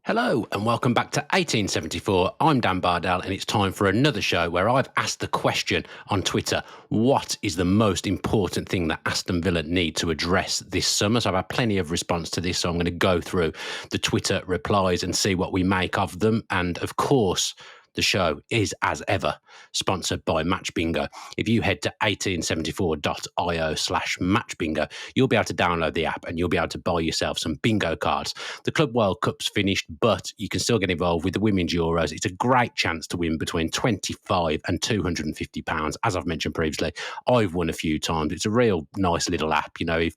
Hello and welcome back to 1874. I'm Dan Bardell and it's time for another show where I've asked the question on Twitter, what is the most important thing that Aston Villa need to address this summer? So I've had plenty of response to this, so I'm going to go through the Twitter replies and see what we make of them. And of course, the show is, as ever, sponsored by Match Bingo. If you head to 1874.io/matchbingo, you'll be able to download the app and you'll be able to buy yourself some bingo cards. The Club World Cup's finished, but you can still get involved with the Women's Euros. It's a great chance to win between £25 and £250. As I've mentioned previously, I've won a few times. It's a real nice little app. You know,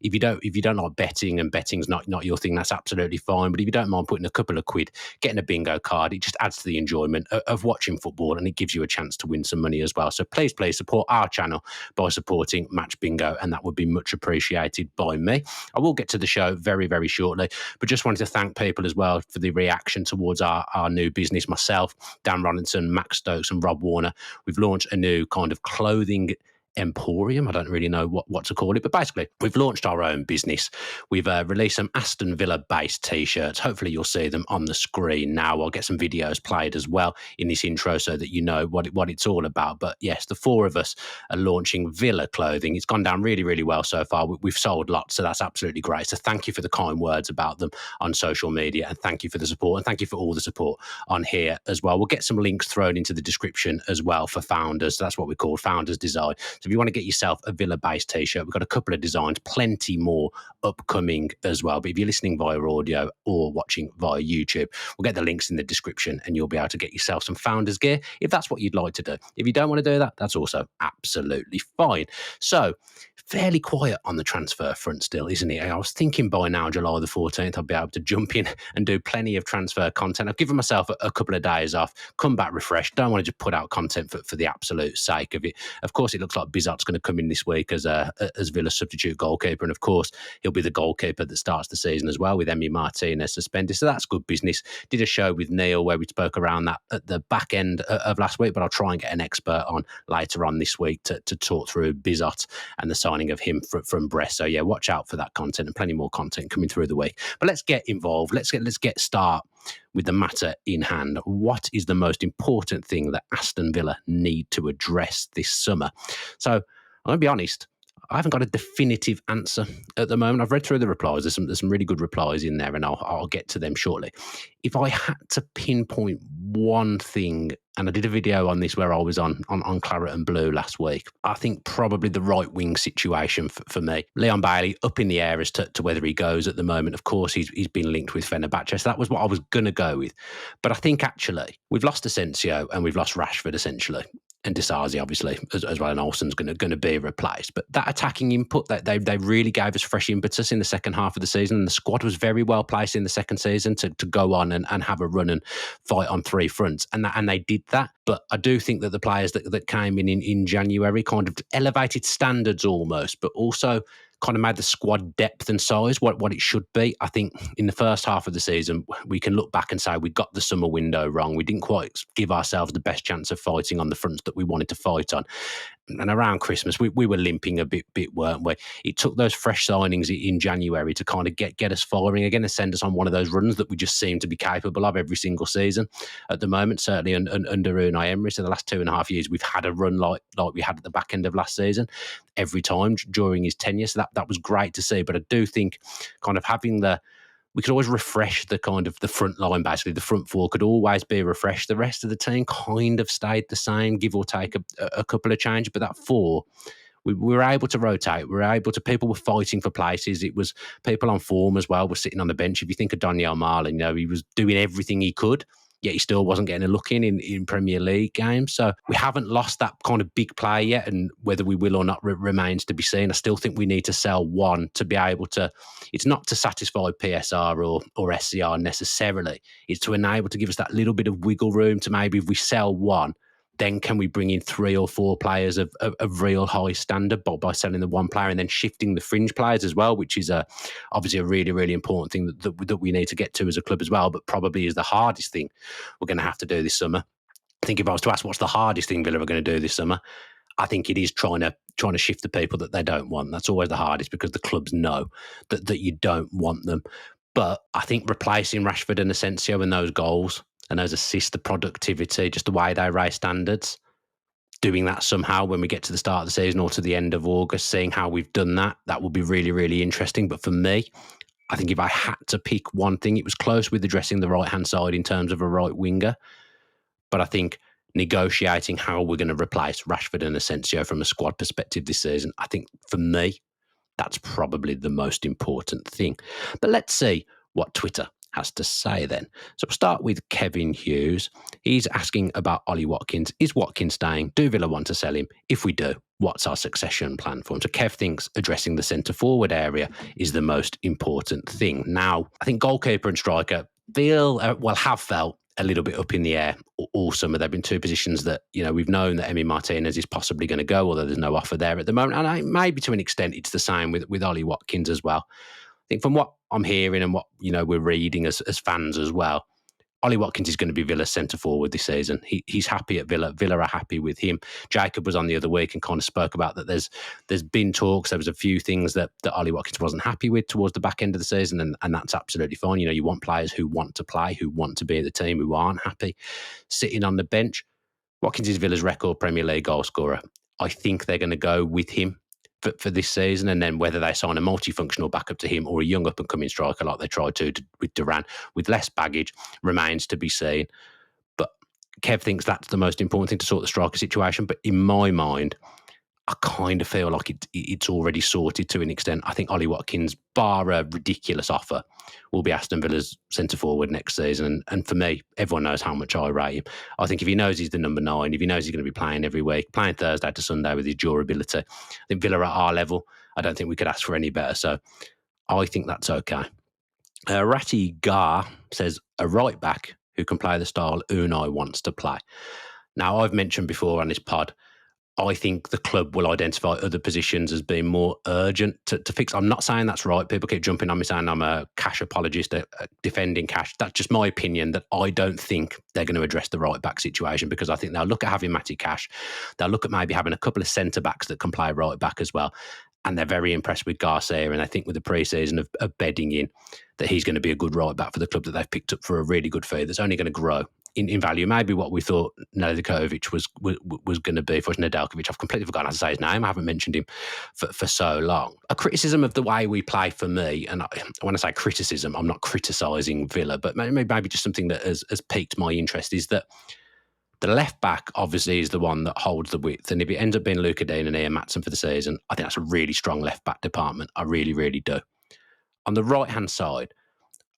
if you don't like betting and betting's not your thing, that's absolutely fine. But if you don't mind putting a couple of quid, getting a bingo card, it just adds to the enjoyment of watching football and it gives you a chance to win some money as well. So please support our channel by supporting Match Bingo, and that would be much appreciated by me. I will get to the show very, very shortly, but just wanted to thank people as well for the reaction towards our new business. Myself, Dan Rollinson, Max Stokes and Rob Warner, we've launched a new kind of clothing emporium. I don't really know what to call it, but basically we've launched our own business. We've released some Aston Villa based t-shirts. Hopefully you'll see them on the screen now. I'll get some videos played as well in this intro so that you know what it's all about. But yes, the four of us are launching Villa clothing. It's gone down really, really well so far. We've sold lots, so that's absolutely great. So thank you for the kind words about them on social media, and thank you for the support, and thank you for all the support on here as well. We'll get some links thrown into the description as well for founders. So that's what we call Founders Design. So if you want to get yourself a Villa-based t-shirt, we've got a couple of designs, plenty more upcoming as well. But if you're listening via audio or watching via YouTube, we'll get the links in the description and you'll be able to get yourself some Founders gear if that's what you'd like to do. If you don't want to do that, that's also absolutely fine. So fairly quiet on the transfer front still, isn't it? I was thinking by now, July the 14th, I'll be able to jump in and do plenty of transfer content. I've given myself a couple of days off, come back refreshed. Don't want to just put out content for the absolute sake of it. Of course, it looks like Bizot's going to come in this week as Villa's substitute goalkeeper. And of course, he'll be the goalkeeper that starts the season as well with Emi Martinez suspended. So that's good business. Did a show with Neil where we spoke around that at the back end of last week, but I'll try and get an expert on later on this week to talk through Bizot and the signing of him from Brest. So yeah, watch out for that content and plenty more content coming through the week. But let's get involved. Let's get start with the matter in hand. What is the most important thing that Aston Villa need to address this summer? So I'm going to be honest, I haven't got a definitive answer at the moment. I've read through the replies. There's some really good replies in there, and I'll get to them shortly. If I had to pinpoint one thing, and I did a video on this where I was on Claret and Blue last week, I think probably the right wing situation for me. Leon Bailey up in the air as to whether he goes at the moment. Of course, he's been linked with Fenerbahce, so that was what I was going to go with. But I think actually we've lost Asensio and we've lost Rashford essentially. And Disasi, obviously, as well, and Olsen's going to be replaced. But that attacking input, that they really gave us fresh impetus in the second half of the season. And the squad was very well placed in the second season to go on and have a run and fight on three fronts. And they did that. But I do think that the players that came in January kind of elevated standards almost, but also kind of made the squad depth and size what it should be. I think in the first half of the season, we can look back and say we got the summer window wrong. We didn't quite give ourselves the best chance of fighting on the fronts that we wanted to fight on. And around Christmas, we were limping a bit, weren't we? It took those fresh signings in January to kind of get us firing again and send us on one of those runs that we just seem to be capable of every single season at the moment, certainly under Unai Emery. So the last 2.5 years, we've had a run like we had at the back end of last season every time during his tenure. So that was great to see. But I do think kind of having we could always refresh the kind of the front line, basically. The front four could always be refreshed. The rest of the team kind of stayed the same, give or take a couple of changes. But that four, we were able to rotate. People were fighting for places. It was people on form as well were sitting on the bench. If you think of Daniel Marlin, he was doing everything he could, yet he still wasn't getting a look in Premier League games. So we haven't lost that kind of big player yet, and whether we will or not remains to be seen. I still think we need to sell one to be able to, it's not to satisfy PSR or SCR necessarily, it's to enable to give us that little bit of wiggle room to maybe if we sell one, then can we bring in 3 or 4 players of real high standard by selling the one player and then shifting the fringe players as well, which is obviously a really, really important thing that we need to get to as a club as well, but probably is the hardest thing we're going to have to do this summer. I think if I was to ask what's the hardest thing Villa are going to do this summer, I think it is trying to shift the people that they don't want. That's always the hardest because the clubs know that you don't want them. But I think replacing Rashford and Asensio and those goals and those assists, the productivity, just the way they raise standards, doing that somehow when we get to the start of the season or to the end of August, seeing how we've done that, that will be really, really interesting. But for me, I think if I had to pick one thing, it was close with addressing the right-hand side in terms of a right winger. But I think negotiating how we're going to replace Rashford and Asensio from a squad perspective this season, I think for me, that's probably the most important thing. But let's see what Twitter has to say then. So we'll start with Kevin Hughes. He's asking about Ollie Watkins. Is Watkins staying? Do Villa want to sell him? If we do, what's our succession plan for him? So Kev thinks addressing the centre forward area is the most important thing. Now, I think goalkeeper and striker have felt a little bit up in the air all summer. There have been two positions that, we've known that Emi Martinez is possibly going to go, although there's no offer there at the moment. And maybe to an extent, it's the same with Ollie Watkins as well. I think from what I'm hearing and what, we're reading as fans as well, Ollie Watkins is going to be Villa's centre forward this season. He's happy at Villa. Villa are happy with him. Jacob was on the other week and kind of spoke about that. There's been talks. There was a few things that Ollie Watkins wasn't happy with towards the back end of the season, and that's absolutely fine. You want players who want to play, who want to be at the team, who aren't happy sitting on the bench. Watkins is Villa's record Premier League goal scorer. I think they're going to go with him for this season, and then whether they sign a multifunctional backup to him or a young up-and-coming striker like they tried to with Duran with less baggage remains to be seen. But Kev thinks that's the most important thing to sort the striker situation. But in my mind, I kind of feel like it's already sorted to an extent. I think Ollie Watkins, bar a ridiculous offer, will be Aston Villa's centre-forward next season. And for me, everyone knows how much I rate him. I think if he knows he's the number 9, if he knows he's going to be playing every week, playing Thursday to Sunday with his durability, I think Villa at our level, I don't think we could ask for any better. So I think that's okay. Ratty Gar says, a right-back who can play the style Unai wants to play. Now, I've mentioned before on this pod, I think the club will identify other positions as being more urgent to fix. I'm not saying that's right. People keep jumping on me saying I'm a Cash apologist, defending Cash. That's just my opinion, that I don't think they're going to address the right back situation, because I think they'll look at having Matty Cash. They'll look at maybe having a couple of centre backs that can play right back as well. And they're very impressed with Garcia. And I think with the pre-season of bedding in, that he's going to be a good right back for the club that they've picked up for a really good fee that's only going to grow in value. Maybe what we thought Nedeljkovic was going to be for Nedeljkovic. I've completely forgotten how to say his name. I haven't mentioned him for so long. A criticism of the way we play for me, and when I say criticism, I'm not criticising Villa, but maybe just something that has piqued my interest, is that the left back obviously is the one that holds the width. And if it ends up being Luca Dean and Ian Matson for the season, I think that's a really strong left back department. I really, really do. On the right-hand side,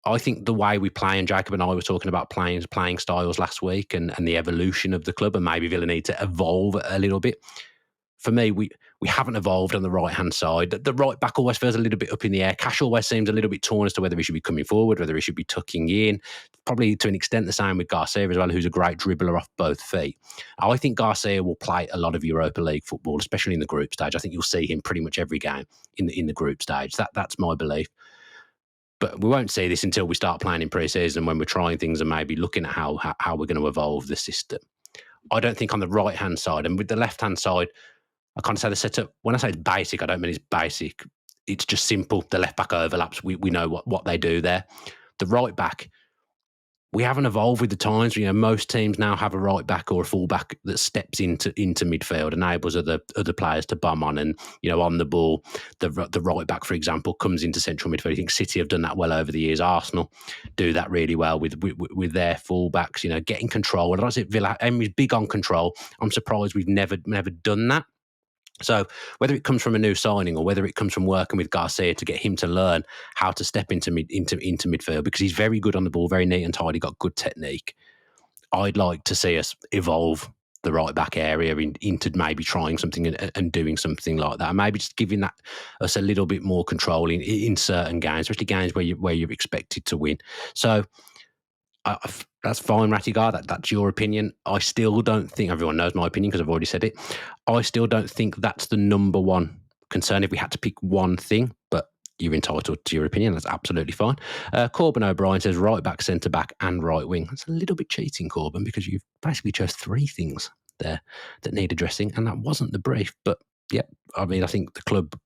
I think the way we play, and Jacob and I were talking about playing styles last week and the evolution of the club, and maybe Villa need to evolve a little bit. For me, we haven't evolved on the right-hand side. The right back always feels a little bit up in the air. Cash always seems a little bit torn as to whether he should be coming forward, whether he should be tucking in. Probably to an extent the same with Garcia as well, who's a great dribbler off both feet. I think Garcia will play a lot of Europa League football, especially in the group stage. I think you'll see him pretty much every game in the group stage. That's my belief. But we won't see this until we start playing in pre-season, when we're trying things and maybe looking at how we're going to evolve the system. I don't think on the right-hand side, and with the left-hand side, I kind of say the setup, when I say it's basic, I don't mean it's basic. It's just simple. The left-back overlaps. We know what they do there. The right-back, we haven't evolved with the times. Most teams now have a right back or a full back that steps into midfield, enables other players to bomb on, and on the ball, the right back, for example, comes into central midfield. I think City have done that well over the years. Arsenal do that really well with their full backs. Getting control. And I say Villa, Emery's big on control. I'm surprised we've never done that. So whether it comes from a new signing or whether it comes from working with Garcia to get him to learn how to step into midfield, because he's very good on the ball, very neat and tidy, got good technique. I'd like to see us evolve the right back area into maybe trying something and doing something like that, and maybe just giving us a little bit more control in certain games, especially games where you're expected to win. So that's fine, Rattigar. That's your opinion. I still don't think, everyone knows my opinion because I've already said it, I still don't think that's the number one concern if we had to pick one thing, but you're entitled to your opinion. That's absolutely fine. Corbin O'Brien says right back, centre back and right wing. That's a little bit cheating, Corbin, because you've basically chose 3 things there that need addressing, and that wasn't the brief. But yeah, I mean, I think the club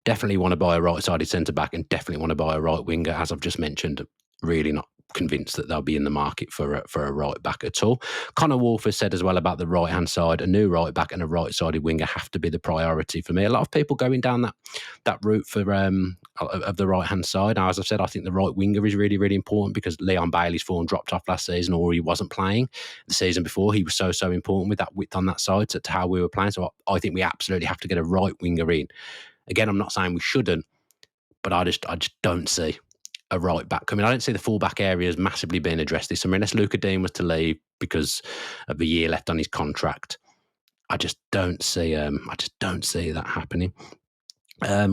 Definitely want to buy a right-sided centre-back and definitely want to buy a right winger. As I've just mentioned, really not convinced that they'll be in the market for a right-back at all. Connor Wolf has said as well about the right-hand side, a new right-back and a right-sided winger have to be the priority for me. A lot of people going down that route for of the right-hand side. Now, as I've said, I think the right winger is really, really important because Leon Bailey's form dropped off last season, or he wasn't playing the season before. He was so important with that width on that side to how we were playing. So I think we absolutely have to get a right winger in. Again, I'm not saying we shouldn't, but I just don't see a right back coming. I don't see the full back areas massively being addressed this summer unless Luca Dean was to leave because of the year left on his contract. I just don't see that happening.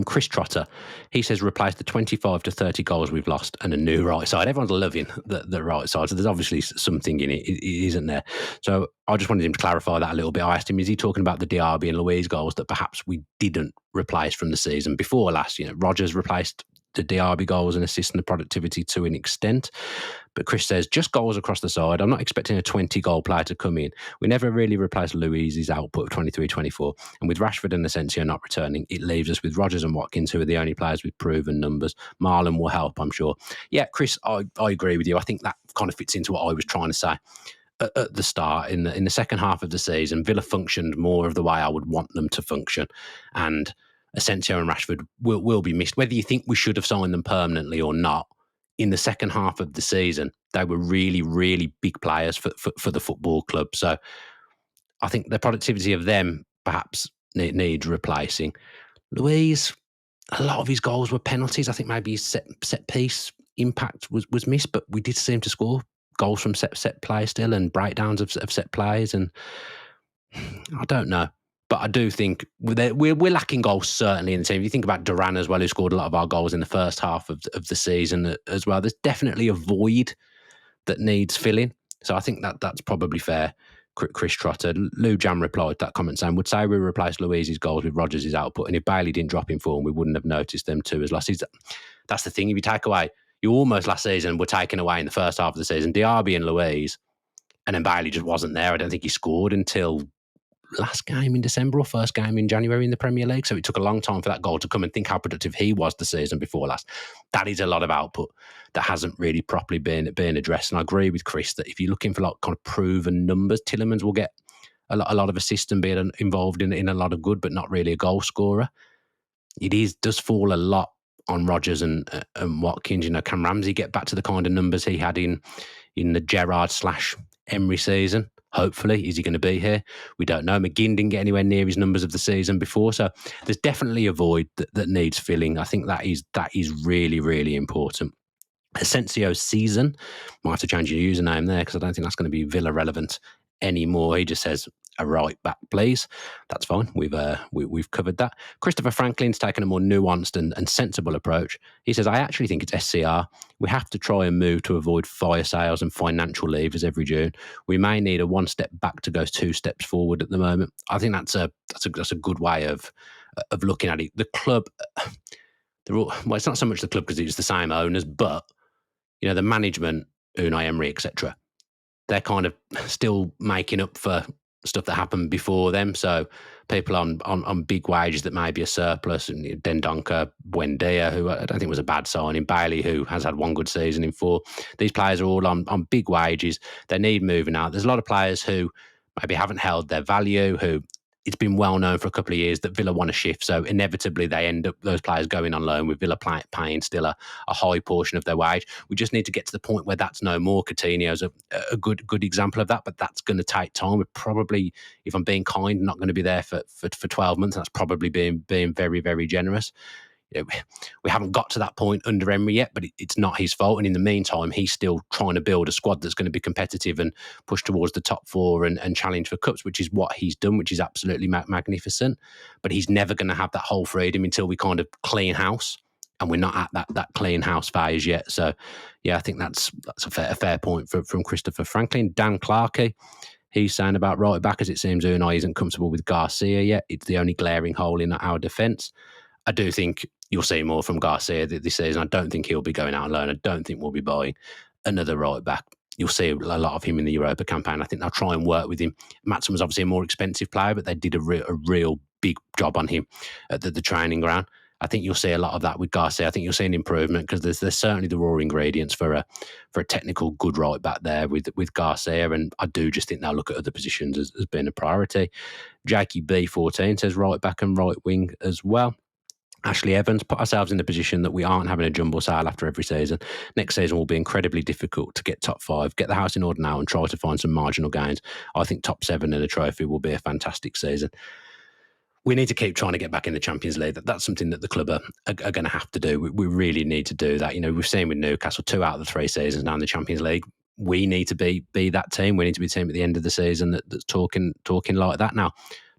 Chris Trotter, he says replace the 25 to 30 goals we've lost and a new right side. Everyone's loving the right side, so there's obviously something in it, isn't there? So I just wanted him to clarify that a little bit. I asked him, is he talking about the Diaby and Louise goals that perhaps we didn't replace from the season before last? Rodgers replaced the Diaby goals and assists and the productivity to an extent. But Chris says, just goals across the side. I'm not expecting a 20-goal player to come in. We never really replaced Louise's output of 23-24. And with Rashford and Asensio not returning, it leaves us with Rodgers and Watkins, who are the only players with proven numbers. Marlon will help, I'm sure. Yeah, Chris, I agree with you. I think that kind of fits into what I was trying to say at the start. In the second half of the season, Villa functioned more of the way I would want them to function. And Asensio and Rashford will be missed. Whether you think we should have signed them permanently or not, in the second half of the season, they were really, really big players for the football club. So I think the productivity of them perhaps needs replacing. Louise, a lot of his goals were penalties. I think maybe his set piece impact was missed, but we did seem to score goals from set play still and breakdowns of set plays. And I don't know. But I do think we're lacking goals, certainly, in the team. If you think about Duran as well, who scored a lot of our goals in the first half of the season as well, there's definitely a void that needs filling. So I think that's probably fair. Chris Trotter, Lou Jam replied to that comment saying, would say we replaced Louise's goals with Rodgers' output, and if Bailey didn't drop in form, we wouldn't have noticed them too as last season. That's the thing. If you take away, you almost last season were taken away in the first half of the season, Diaby and Louise, and then Bailey just wasn't there. I don't think he scored until last game in December or first game in January in the Premier League. So it took a long time for that goal to come, and think how productive he was the season before last. That is a lot of output that hasn't really properly been addressed. And I agree with Chris that if you're looking for like kind of proven numbers, Tielemans will get a lot of assists and be involved in a lot of good, but not really a goal scorer. It does fall a lot on Rodgers and Watkins. Can Ramsey get back to the kind of numbers he had in the Gerrard/Emery season? Hopefully. Is he going to be here? We don't know. McGinn didn't get anywhere near his numbers of the season before. So there's definitely a void that needs filling. I think that is really, really important. Asensio's season, might have to change your username there because I don't think that's going to be Villa relevant anymore. He just says a right back, please. That's fine. We've covered that. Christopher Franklin's taken a more nuanced and sensible approach. He says, I actually think it's SCR. We have to try and move to avoid fire sales and financial levers every June. We may need a one step back to go 2 steps forward at the moment. I think that's a good way of looking at it. The club, it's not so much the club because it's the same owners, but the management, Unai Emery, etc. They're kind of still making up for stuff that happened before them. So people on big wages that may be a surplus, and Dendoncker, Buendia, who I don't think was a bad signing, Bailey, who has had one good season in 4. These players are all on big wages. They need moving out. There's a lot of players who maybe haven't held their value, who it's been well known for a couple of years that Villa want to shift. So inevitably they end up, those players going on loan with Villa paying still a high portion of their wage. We just need to get to the point where that's no more. Coutinho's a good example of that, but that's going to take time. We're probably, if I'm being kind, not going to be there for 12 months. That's probably being very, very generous. We haven't got to that point under Emery yet, but it's not his fault. And in the meantime, he's still trying to build a squad that's going to be competitive and push towards the top 4 and challenge for cups, which is what he's done, which is absolutely magnificent. But he's never going to have that whole freedom until we kind of clean house. And we're not at that clean house phase yet. So, yeah, I think that's a fair point from Christopher Franklin. Dan Clarkey, he's saying about right back, as it seems Unai isn't comfortable with Garcia yet. It's the only glaring hole in our defence. I do think you'll see more from Garcia this season. I don't think he'll be going out on loan. I don't think we'll be buying another right back. You'll see a lot of him in the Europa campaign. I think they'll try and work with him. Matson was obviously a more expensive player, but they did a real big job on him at the training ground. I think you'll see a lot of that with Garcia. I think you'll see an improvement because there's certainly the raw ingredients for a technical good right back there with Garcia, and I do just think they'll look at other positions as being a priority. Jakey B14 says right back and right wing as well. Ashley Evans, put ourselves in the position that we aren't having a jumble sale after every season. Next season will be incredibly difficult to get top 5, get the house in order now and try to find some marginal gains. I think top 7 in a trophy will be a fantastic season. We need to keep trying to get back in the Champions League. That's something that the club are going to have to do. We really need to do that. We've seen with Newcastle 2 out of the 3 seasons now in the Champions League. We need to be that team. We need to be a team at the end of the season that's talking like that. Now,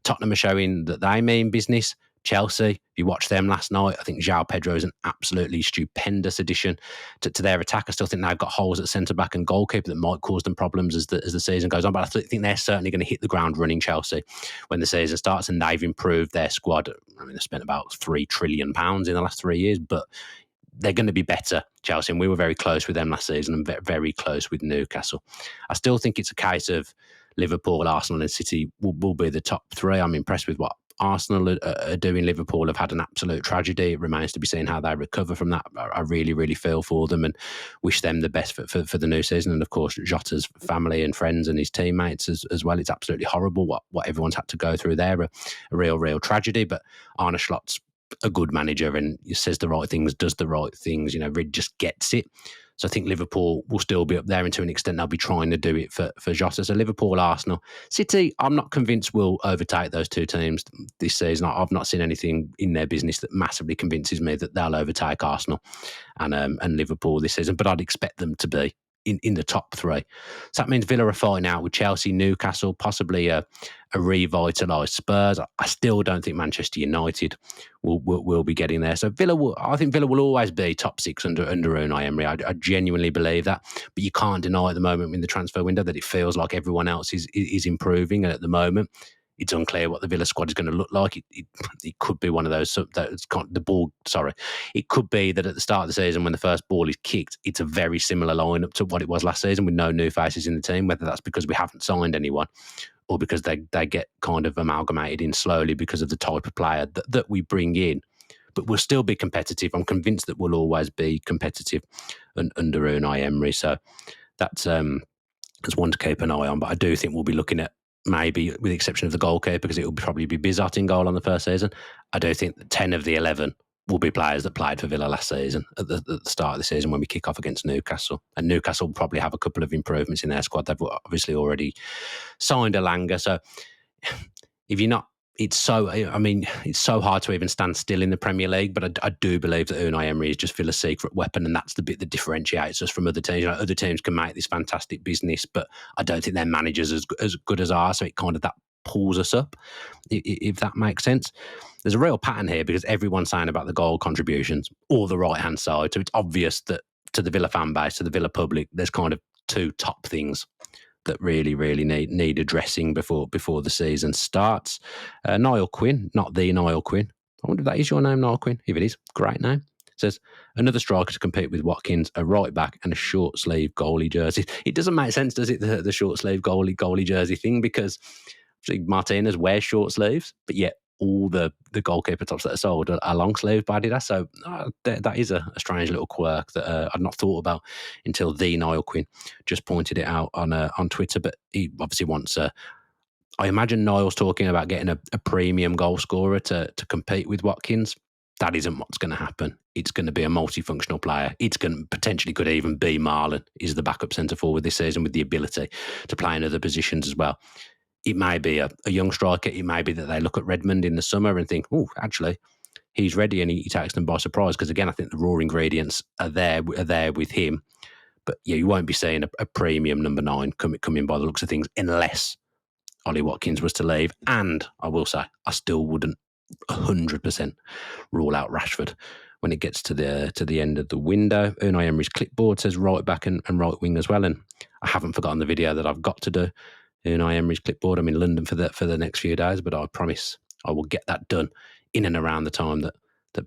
Tottenham are showing that they mean business. Chelsea, if you watched them last night, I think João Pedro is an absolutely stupendous addition to their attack. I still think they've got holes at centre-back and goalkeeper that might cause them problems as the season goes on, but I think they're certainly going to hit the ground running, Chelsea, when the season starts, and they've improved their squad. I mean, they've spent about £3 trillion in the last 3 years, but they're going to be better, Chelsea, and we were very close with them last season and very close with Newcastle. I still think it's a case of Liverpool, Arsenal and City will be the top 3. I'm impressed with what Arsenal are doing. Liverpool have had an absolute tragedy. It remains to be seen how they recover from that. I really, really feel for them and wish them the best for the new season. And of course, Jota's family and friends and his teammates as well. It's absolutely horrible what everyone's had to go through there. A real tragedy. But Arne Slot's a good manager and he says the right things, does the right things, really just gets it. So I think Liverpool will still be up there, and to an extent they'll be trying to do it for Jota. So Liverpool, Arsenal. City, I'm not convinced will overtake those 2 teams this season. I've not seen anything in their business that massively convinces me that they'll overtake Arsenal and Liverpool this season, but I'd expect them to be in the top 3. So that means Villa are fighting out with Chelsea, Newcastle, possibly a revitalised Spurs. I still don't think Manchester United will be getting there. So I think Villa will always be top 6 under Unai Emery. I genuinely believe that. But you can't deny at the moment in the transfer window that it feels like everyone else is improving. And at the moment, it's unclear what the Villa squad is going to look like. It could be one of those It could be that at the start of the season, when the first ball is kicked, it's a very similar lineup to what it was last season with no new faces in the team. Whether that's because we haven't signed anyone or because they get kind of amalgamated in slowly because of the type of player that we bring in. But we'll still be competitive. I'm convinced that we'll always be competitive under Unai Emery. So that's one to keep an eye on. But I do think we'll be looking at, maybe with the exception of the goalkeeper, because it will probably be Bizot in goal on the first season. I do think that 10 of the 11 will be players that played for Villa last season at the start of the season when we kick off against Newcastle. And Newcastle will probably have a couple of improvements in their squad. They've obviously already signed Elanga. So if you're not, it's so hard to even stand still in the Premier League, but I do believe that Unai Emery is just Villa's secret weapon, and that's the bit that differentiates us from other teams. Other teams can make this fantastic business, but I don't think their managers are as good as ours, so it kind of that pulls us up, if that makes sense. There's a real pattern here because everyone's saying about the goal contributions or the right-hand side, so it's obvious that to the Villa fan base, to the Villa public, there's kind of 2 top things that really, really need addressing before the season starts. Niall Quinn, not the Niall Quinn. I wonder if that is your name, Niall Quinn. If it is, great name. Says, another striker to compete with Watkins, a right back and a short sleeve goalie jersey. It doesn't make sense, does it, the short sleeve goalie jersey thing? Because Martinez wears short sleeves, but yet all the goalkeeper tops that are sold are long sleeve by Adidas. So that is a strange little quirk that I'd not thought about until the Niall Quinn just pointed it out on Twitter. But he obviously wants I imagine Niall's talking about getting a premium goal scorer to compete with Watkins. That isn't what's going to happen. It's going to be a multifunctional player. It's going to potentially could even be Marlon is the backup centre forward this season with the ability to play in other positions as well. It may be a young striker. It may be that they look at Redmond in the summer and think, oh, actually, he's ready, and he takes them by surprise. Because again, I think the raw ingredients are there with him. But yeah, you won't be seeing a premium number 9 coming by the looks of things unless Ollie Watkins was to leave. And I will say, I still wouldn't 100% rule out Rashford when it gets to the end of the window. Unai Emery's clipboard says right back and right wing as well. And I haven't forgotten the video that I've got to do. Unai Emery's clipboard. I'm in London for the next few days, but I promise I will get that done in and around the time that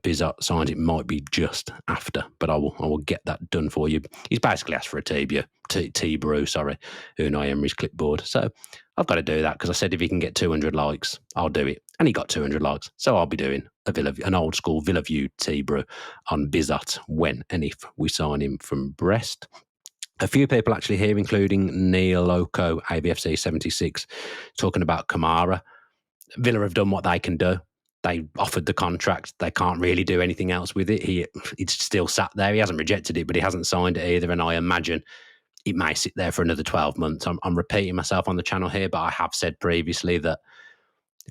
Bizot signs. It might be just after, but I will get that done for you. He's basically asked for a Unai Emery's clipboard. So I've got to do that because I said if he can get 200 likes, I'll do it. And he got 200 likes, so I'll be doing an old school Villa View tea brew on Bizot when and if we sign him from Brest. A few people actually here, including Neil Loco, AVFC 76, talking about Kamara. Villa have done what they can do. They offered the contract. They can't really do anything else with it. It's still sat there. He hasn't rejected it, but he hasn't signed it either. And I imagine it may sit there for another 12 months. I'm repeating myself on the channel here, but I have said previously that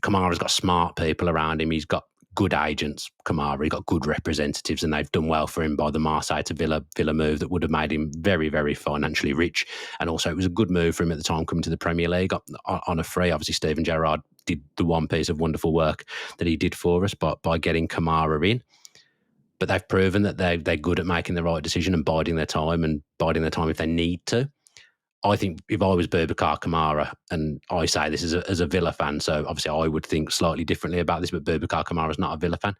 Kamara's got smart people around him. He's got good agents, Kamara. He's got good representatives, and they've done well for him by the Marseille to Villa move that would have made him very, very financially rich. And also, it was a good move for him at the time coming to the Premier League on a free. Obviously, Steven Gerrard did the one piece of wonderful work that he did for us by getting Kamara in. But they've proven that they're good at making the right decision and biding their time if they need to. I think if I was Boubacar Kamara, and I say this as a Villa fan, so obviously I would think slightly differently about this, but Boubacar Kamara is not a Villa fan.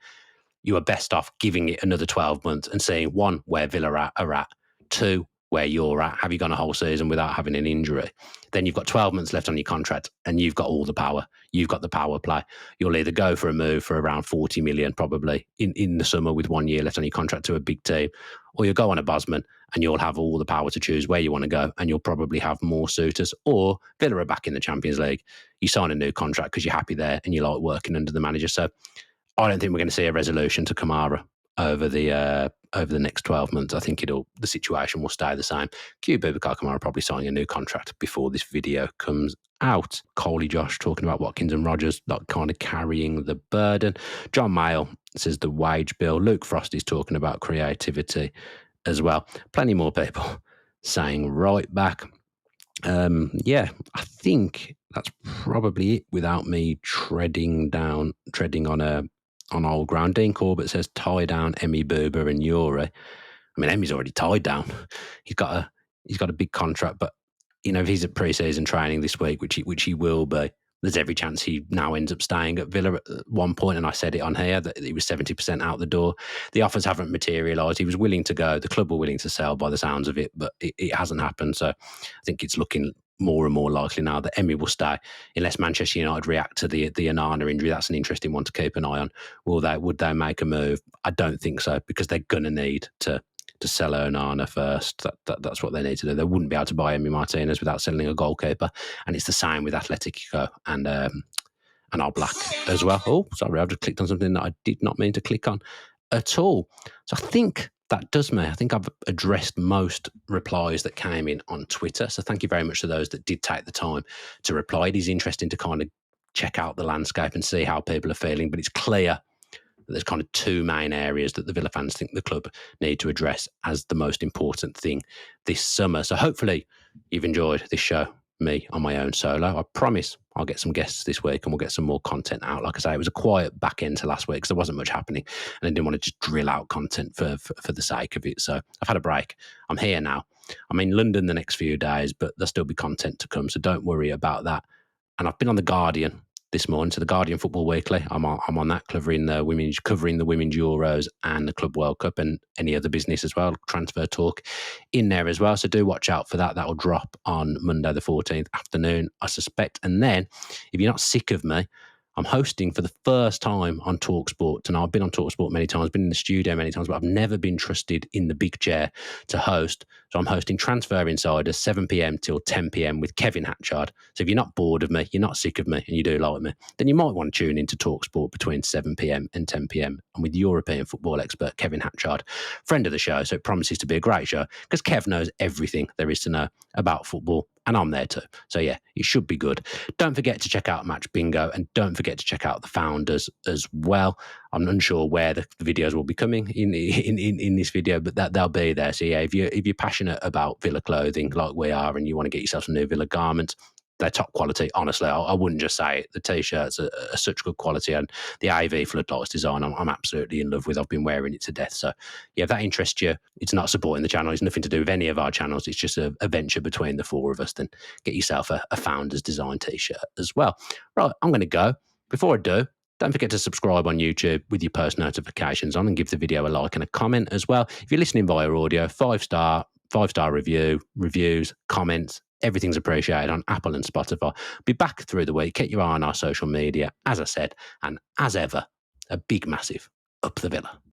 You are best off giving it another 12 months and seeing, one, where Villa are at, two, where you're at. Have you gone a whole season without having an injury? Then you've got 12 months left on your contract and you've got all the power. You've got the power play. You'll either go for a move for around 40 million probably in the summer with 1 year left on your contract to a big team, or you'll go on a Bosman and you'll have all the power to choose where you want to go, and you'll probably have more suitors. Or Villa are back in the Champions League. You sign a new contract because you're happy there and you like working under the manager. So I don't think we're going to see a resolution to Kamara over the next 12 months. I think the situation will stay the same. Boubacar Kamara probably signing a new contract before this video comes out. Coley Josh talking about Watkins and Rodgers not kind of carrying the burden. John Mayle says the wage bill. Luke Frost is talking about creativity as well. Plenty more people saying right back. I think that's probably it without me treading on old ground. Dean Corbett says tie down Emi Booba and Yuri. I mean, Emi's already tied down. He's got a big contract, but if he's at pre-season training this week, which he will be, there's every chance he now ends up staying at Villa at one point. And I said it on here that he was 70% out the door. The offers haven't materialised. He was willing to go. The club were willing to sell by the sounds of it, but it hasn't happened. So I think it's looking more and more likely now that Emi will stay, unless Manchester United react to the Onana injury. That's an interesting one to keep an eye on. Would they make a move? I don't think so, because they're going to need to sell Onana first. That's what they need to do. They wouldn't be able to buy Emi Martinez without selling a goalkeeper, and it's the same with Atletico and Oblak as well. Oh, sorry, I've just clicked on something that I did not mean to click on at all. So I think that does me. I think I've addressed most replies that came in on Twitter. So thank you very much to those that did take the time to reply. It is interesting to kind of check out the landscape and see how people are feeling, but it's clear that there's kind of two main areas that the Villa fans think the club need to address as the most important thing this summer. So hopefully you've enjoyed this show, me on my own solo. I promise I'll get some guests this week and we'll get some more content out. Like I say, it was a quiet back end to last week because there wasn't much happening and I didn't want to just drill out content for the sake of it. So I've had a break. I'm here now. I'm in London the next few days, but there'll still be content to come, so don't worry about that. And I've been on The Guardian this morning, so The Guardian Football Weekly. I'm on that, covering the women's Euros and the Club World Cup and any other business as well, transfer talk in there as well. So do watch out for that. That will drop on Monday the 14th afternoon, I suspect. And then, if you're not sick of me, I'm hosting for the first time on TalkSport. And I've been on TalkSport many times, been in the studio many times, but I've never been trusted in the big chair to host. So I'm hosting Transfer Insiders 7 p.m. till 10 p.m. with Kevin Hatchard. So if you're not bored of me, you're not sick of me, and you do like me, then you might want to tune into TalkSport between 7 p.m. and 10 p.m. and with European football expert Kevin Hatchard, friend of the show. So it promises to be a great show because Kev knows everything there is to know about football. And I'm there too. So yeah, it should be good. Don't forget to check out Match Bingo, and don't forget to check out the founders as well. I'm unsure where the videos will be coming in this video, but that they'll be there. So yeah, if you're passionate about Villa clothing like we are, and you want to get yourself some new Villa garments, they're top quality. Honestly, I wouldn't just say it. The t-shirts are such good quality, and the AV floodlights design I'm absolutely in love with. I've been wearing it to death. So yeah, if that interests you, it's not supporting the channel. It's nothing to do with any of our channels. It's just a venture between the four of us. Then get yourself a Founders Design t-shirt as well. Right, I'm going to go. Before I do, don't forget to subscribe on YouTube with your post notifications on, and give the video a like and a comment as well. If you're listening via audio, 5-star reviews, comments, everything's appreciated on Apple and Spotify. Be back through the week. Keep your eye on our social media, as I said, and as ever, a big, massive up the Villa.